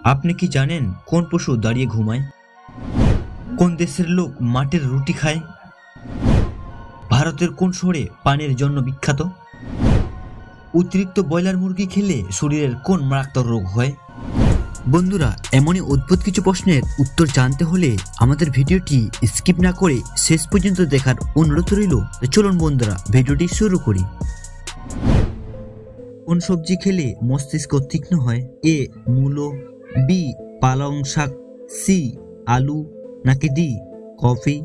আপনি কি জানেন কোন পশু দাঁড়িয়ে ঘুমায়? কোন দেশের লোক মাটির রুটি খায়? ভারতের কোন শহরে পানির জন্য বিখ্যাত? অতিরিক্ত ব্রয়লার মুরগি খেলে শরীরের কোন মারাত্মক রোগ হয়? বন্ধুরা, এমনই অদ্ভুত কিছু প্রশ্নের উত্তর জানতে হলে আমাদের ভিডিওটি স্কিপ না করে শেষ পর্যন্ত দেখার অনুরোধ রইল। চলুন বন্ধুরা, ভিডিওটি শুরু করি। কোন সবজি খেলে মস্তিষ্ক তীক্ষ্ণ হয়? এ মূলো, বি পালং শাক, সি আলু, নাকি ডি কফি?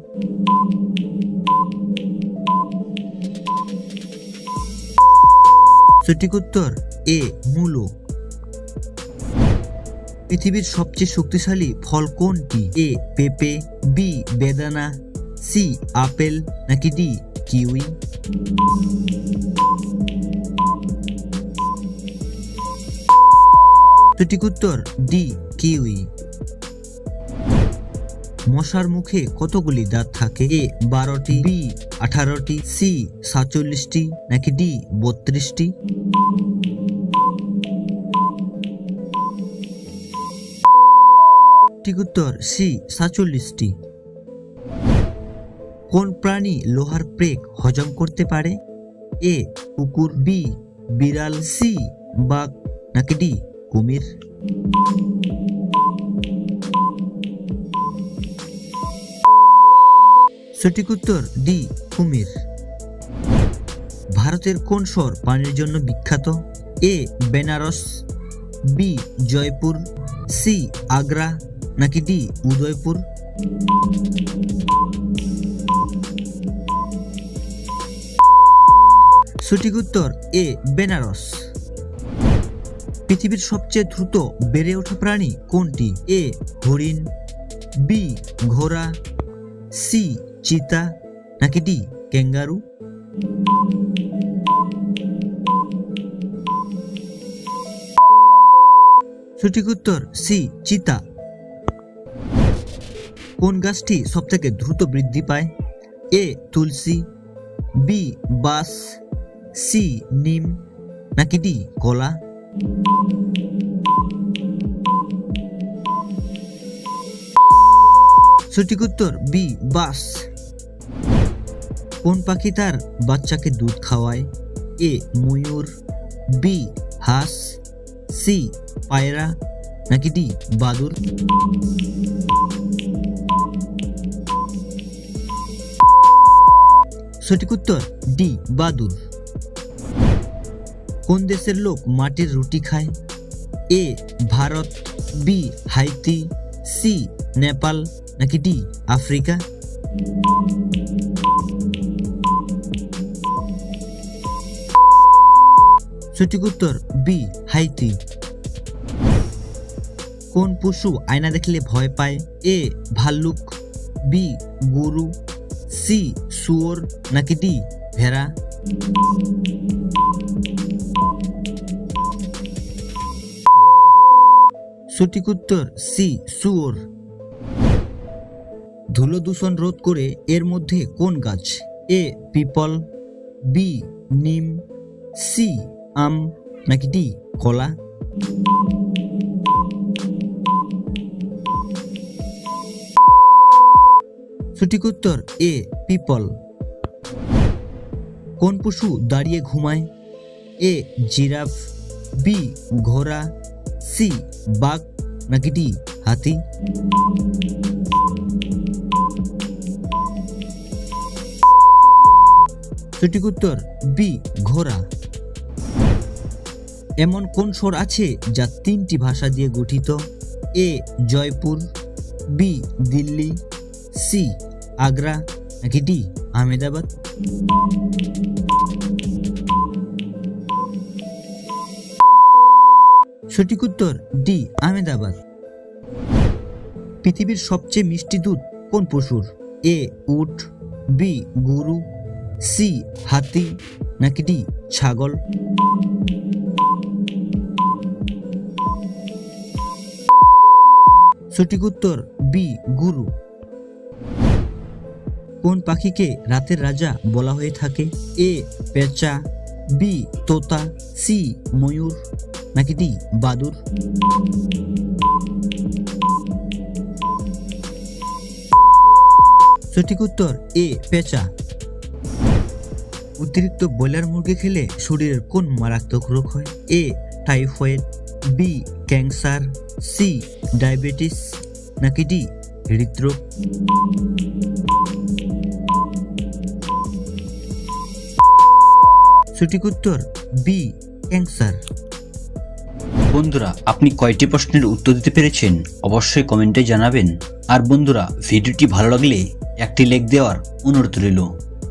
সঠিক উত্তর এ মূলো। পৃথিবীর সবচেয়ে শক্তিশালী ফল কোনটি? এ পেঁপে, বি বেদানা, সি আপেল, নাকি ডি কিউই? সঠিক উত্তর ডি কিউই। মশার মুখে কতগুলি দাঁত থাকে? এ 12টি, বি 18টি, সি 47টি, নাকি ডি 32টি? সঠিক উত্তর সি 47টি। কোন প্রাণী লোহার প্রেক হজম করতে পারে? এ কুকুর, বি বিড়াল, সি বাঘ, নাকি ডি কুমির? সঠিক উত্তর ডি কুমির। ভারতের কোন শহর পানির জন্য বিখ্যাত? এ বেনারস, বি জয়পুর, সি আগ্রা, নাকি ডি উদয়পুর? সঠিক উত্তর এ বেনারস। পৃথিবীর সবচেয়ে দ্রুত বেড়ে ওঠা প্রাণী কোনটি? এ হরিণ, বি ঘোড়া, সি চিতা, নাকি ডি ক্যাঙ্গারু? সঠিক উত্তর সি চিতা। কোন গাছটি সবথেকে দ্রুত বৃদ্ধি পায়? এ তুলসী, বি বাঁশ, সি নিম, নাকি ডি কলা? সঠিক উত্তর বি বাঁশ। কোন পাখি তার বাচ্চাকে দুধ খাওয়ায়? এ ময়ূর, বি হাঁস, সি পায়রা, নাকি ডি বাদুড়? সঠিক উত্তর ডি বাদুড়। কোন দেশের লোক মাটির রুটি খায়? A Bharat, B Haiti, C Nepal, নাকি ডি আফ্রিকা? সঠিক উত্তর বি হাইতি। কোন পশু আয়না দেখলে ভয় পায়? এ ভাল্লুক, বি গরু, সি শুয়োর, নাকি ডি ভেড়া? সঠিক উত্তর সি শুয়োর। ধুলো দূষণ রোধ করে এর মধ্যে কোন গাছ? এ পিপল, বি নিম, সি আম, নাকি ডি কলা? সঠিক উত্তর এ পিপল। কোন পশু দাঁড়িয়ে ঘুমায়? এ জিরাফ, বি ঘোড়া, সি বাঘ, নাকি ডি হাতি? সঠিক উত্তর বি ঘোড়া। এমন কোন শহর আছে যা 3টি ভাষা দিয়ে গঠিত? এ জয়পুর, বি দিল্লি, সি আগ্রা, নাকি ডি আহমেদাবাদ? সঠিক উত্তর ডি আহমেদাবাদ। পৃথিবীর সবচেয়ে মিষ্টি দুধ কোন পশুর? এ উট, বি গরু, সি হাতি, নাকি ডি ছাগল? সঠিক উত্তর বি গরু। কোন পাখিকে রাতের রাজা বলা হয়ে থাকে? এ পেঁচা, বি তোতা, সি ময়ূর, নাকি ডি বাদুড়? সঠিক উত্তর এ পেঁচা। অতিরিক্ত ব্রয়লার মুরগি খেলে শরীরের কোন মারাত্মক রোগ হয়? A typhoid, B cancer, C diabetes, নাকি ডি হৃদরোগ? সঠিক উত্তর বি ক্যান্সার। বন্ধুরা, আপনি কয়টি প্রশ্নের উত্তর দিতে পেরেছেন অবশ্যই কমেন্টে জানাবেন। আর বন্ধুরা, ভিডিওটি ভালো লাগলে একটি লাইক দেওয়ার অনুরোধ রইল।